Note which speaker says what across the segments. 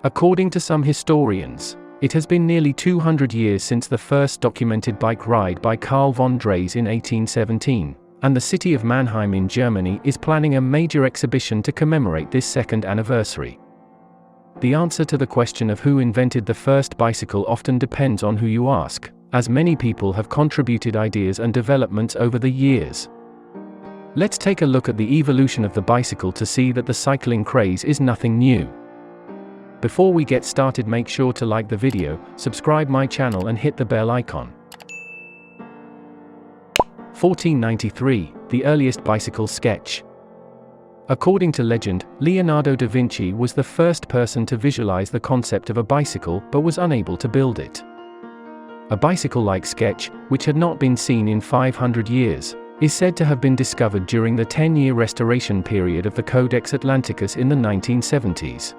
Speaker 1: According to some historians, it has been nearly 200 years since the first documented bike ride by Karl von Drais in 1817, and the city of Mannheim in Germany is planning a major exhibition to commemorate this second anniversary. The answer to the question of who invented the first bicycle often depends on who you ask, as many people have contributed ideas and developments over the years. Let's take a look at the evolution of the bicycle to see that the cycling craze is nothing new. Before we get started, make sure to like the video, subscribe my channel and hit the bell icon. 1493, the earliest bicycle sketch. According to legend, Leonardo da Vinci was the first person to visualize the concept of a bicycle but was unable to build it. A bicycle-like sketch, which had not been seen in 500 years, is said to have been discovered during the 10-year restoration period of the Codex Atlanticus in the 1970s.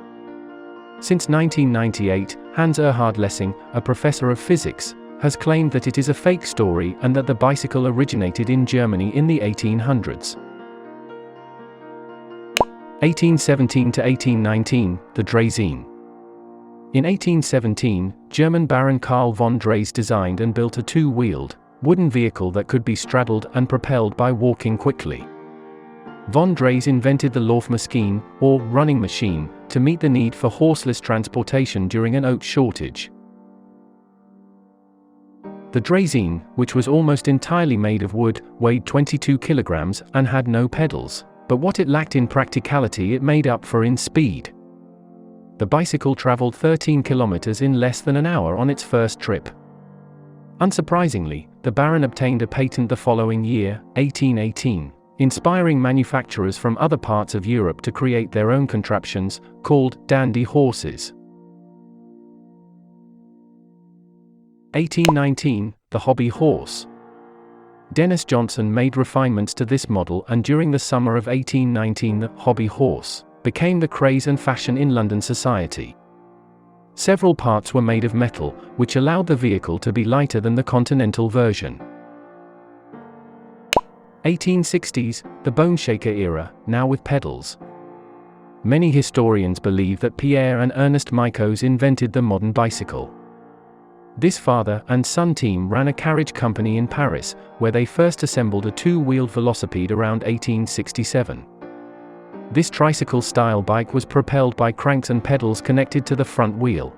Speaker 1: Since 1998, Hans Erhard Lessing, a professor of physics, has claimed that it is a fake story and that the bicycle originated in Germany in the 1800s. 1817 to 1819, the Draisines. In 1817, German Baron Karl von Drais designed and built a two-wheeled, wooden vehicle that could be straddled and propelled by walking quickly. Von Drais invented the Laufmaschine, or running machine, to meet the need for horseless transportation during an oat shortage. The Draisines, which was almost entirely made of wood, weighed 22 kilograms and had no pedals, but what it lacked in practicality it made up for in speed. The bicycle traveled 13 kilometers in less than an hour on its first trip. Unsurprisingly, the Baron obtained a patent the following year, 1818. Inspiring manufacturers from other parts of Europe to create their own contraptions, called dandy horses. 1819, the hobby horse. Dennis Johnson made refinements to this model, and during the summer of 1819 the hobby horse became the craze and fashion in London society. Several parts were made of metal, which allowed the vehicle to be lighter than the continental version. 1860s, the bone shaker era, now with pedals. Many historians believe that Pierre and Ernest Micos invented the modern bicycle. This father and son team ran a carriage company in Paris, where they first assembled a two-wheeled velocipede around 1867. This tricycle-style bike was propelled by cranks and pedals connected to the front wheel.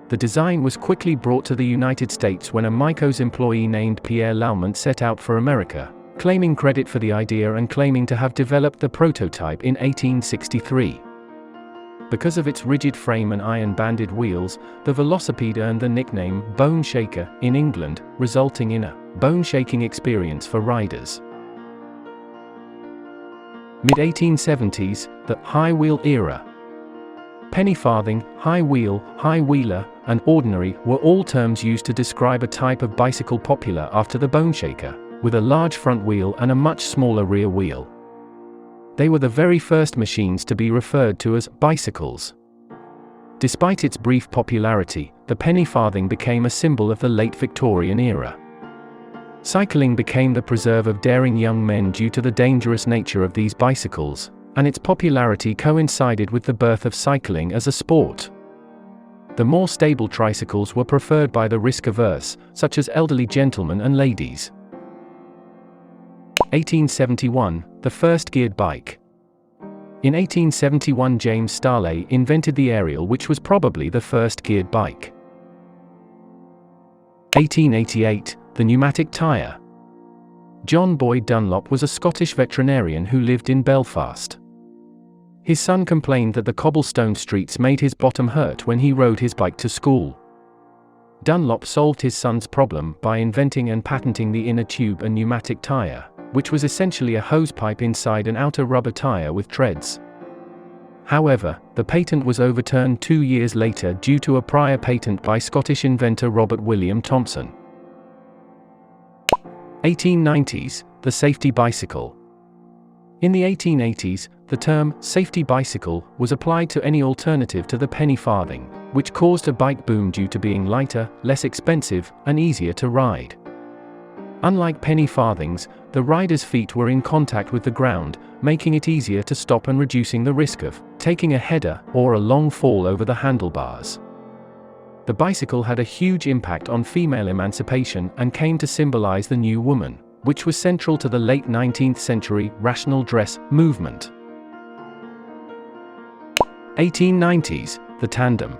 Speaker 1: The design was quickly brought to the United States when a Micos employee named Pierre Lallement set out for America, claiming credit for the idea and claiming to have developed the prototype in 1863. Because of its rigid frame and iron-banded wheels, the velocipede earned the nickname "bone shaker" in England, resulting in a bone-shaking experience for riders. Mid-1870s, the Highwheel era. Penny farthing, high wheel, high wheeler, and ordinary were all terms used to describe a type of bicycle popular after the bone shaker, with a large front wheel and a much smaller rear wheel. They were the very first machines to be referred to as bicycles. Despite its brief popularity, the penny farthing became a symbol of the late Victorian era. Cycling became the preserve of daring young men due to the dangerous nature of these bicycles, and its popularity coincided with the birth of cycling as a sport. The more stable tricycles were preferred by the risk-averse, such as elderly gentlemen and ladies. 1871, the first geared bike. In 1871 James Starley invented the Ariel, which was probably the first geared bike. 1888, the pneumatic tyre. John Boyd Dunlop was a Scottish veterinarian who lived in Belfast. His son complained that the cobblestone streets made his bottom hurt when he rode his bike to school. Dunlop solved his son's problem by inventing and patenting the inner tube and pneumatic tyre, which was essentially a hose pipe inside an outer rubber tyre with treads. However, the patent was overturned 2 years later due to a prior patent by Scottish inventor Robert William Thompson. 1890s, the safety bicycle. In the 1880s, the term safety bicycle was applied to any alternative to the penny farthing, which caused a bike boom due to being lighter, less expensive, and easier to ride. Unlike penny farthings, the rider's feet were in contact with the ground, making it easier to stop and reducing the risk of taking a header or a long fall over the handlebars. The bicycle had a huge impact on female emancipation and came to symbolize the new woman, which was central to the late 19th century rational dress movement. 1890s, the tandem.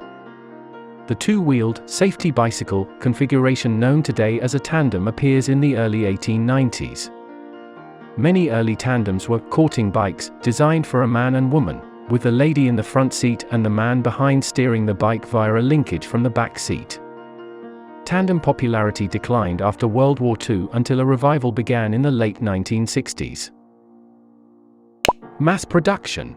Speaker 1: The two-wheeled, safety bicycle configuration known today as a tandem appears in the early 1890s. Many early tandems were courting bikes, designed for a man and woman, with the lady in the front seat and the man behind steering the bike via a linkage from the back seat. Tandem popularity declined after World War II until a revival began in the late 1960s. Mass production.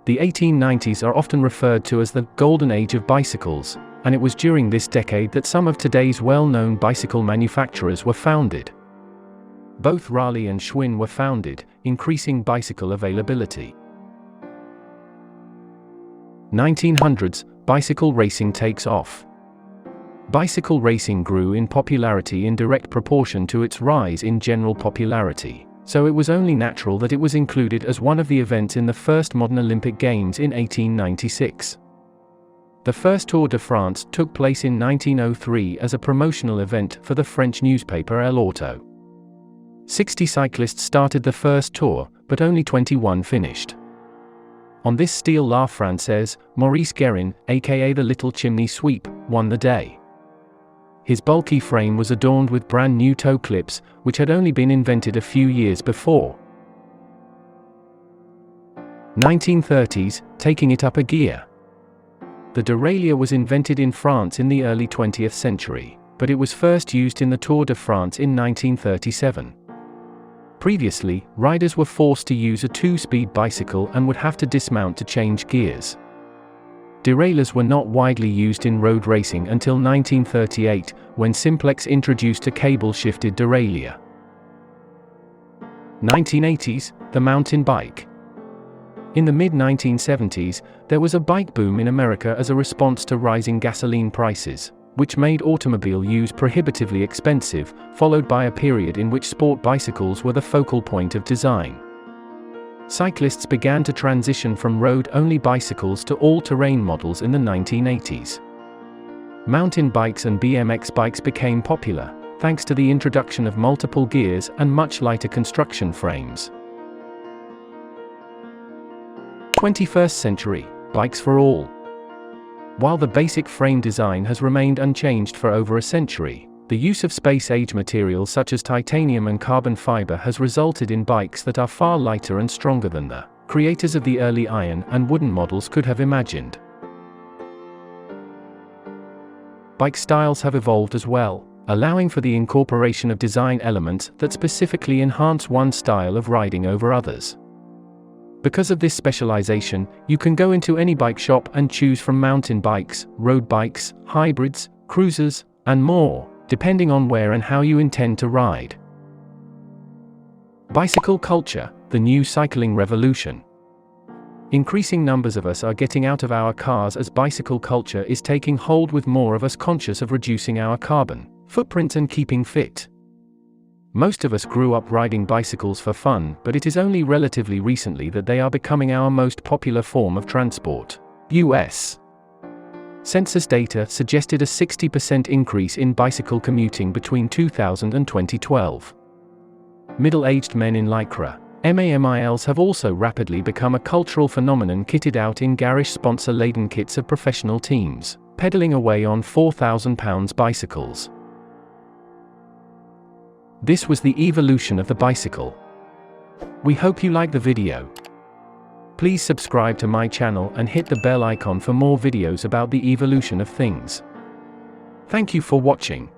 Speaker 1: The 1890s are often referred to as the golden age of bicycles, and it was during this decade that some of today's well-known bicycle manufacturers were founded. Both Raleigh and Schwinn were founded, increasing bicycle availability. 1900s, bicycle racing takes off. Bicycle racing grew in popularity in direct proportion to its rise in general popularity, so it was only natural that it was included as one of the events in the first modern Olympic Games in 1896. The first Tour de France took place in 1903 as a promotional event for the French newspaper El Auto. 60 cyclists started the first tour, but only 21 finished. On this style La Française, Maurice Guérin, aka the Little Chimney Sweep, won the day. His bulky frame was adorned with brand new toe clips, which had only been invented a few years before. 1930s, taking it up a gear. The derailleur was invented in France in the early 20th century, but it was first used in the Tour de France in 1937. Previously, riders were forced to use a two-speed bicycle and would have to dismount to change gears. Derailleurs were not widely used in road racing until 1938, when Simplex introduced a cable-shifted derailleur. 1980s, the mountain bike. In the mid-1970s, there was a bike boom in America as a response to rising gasoline prices, which made automobile use prohibitively expensive, followed by a period in which sport bicycles were the focal point of design. Cyclists began to transition from road-only bicycles to all-terrain models in the 1980s. Mountain bikes and BMX bikes became popular, thanks to the introduction of multiple gears and much lighter construction frames. 21st century, bikes for all. While the basic frame design has remained unchanged for over a century, the use of space-age materials such as titanium and carbon fiber has resulted in bikes that are far lighter and stronger than the creators of the early iron and wooden models could have imagined. Bike styles have evolved as well, allowing for the incorporation of design elements that specifically enhance one style of riding over others. Because of this specialization, you can go into any bike shop and choose from mountain bikes, road bikes, hybrids, cruisers, and more, depending on where and how you intend to ride. Bicycle culture, the new cycling revolution. Increasing numbers of us are getting out of our cars as bicycle culture is taking hold, with more of us conscious of reducing our carbon footprint and keeping fit. Most of us grew up riding bicycles for fun, but it is only relatively recently that they are becoming our most popular form of transport. U.S. Census data suggested a 60% increase in bicycle commuting between 2000 and 2012. Middle-aged men in Lycra MAMILs have also rapidly become a cultural phenomenon, kitted out in garish sponsor-laden kits of professional teams, pedaling away on 4,000-pound bicycles. This was the evolution of the bicycle. We hope you like the video. Please subscribe to my channel and hit the bell icon for more videos about the evolution of things. Thank you for watching.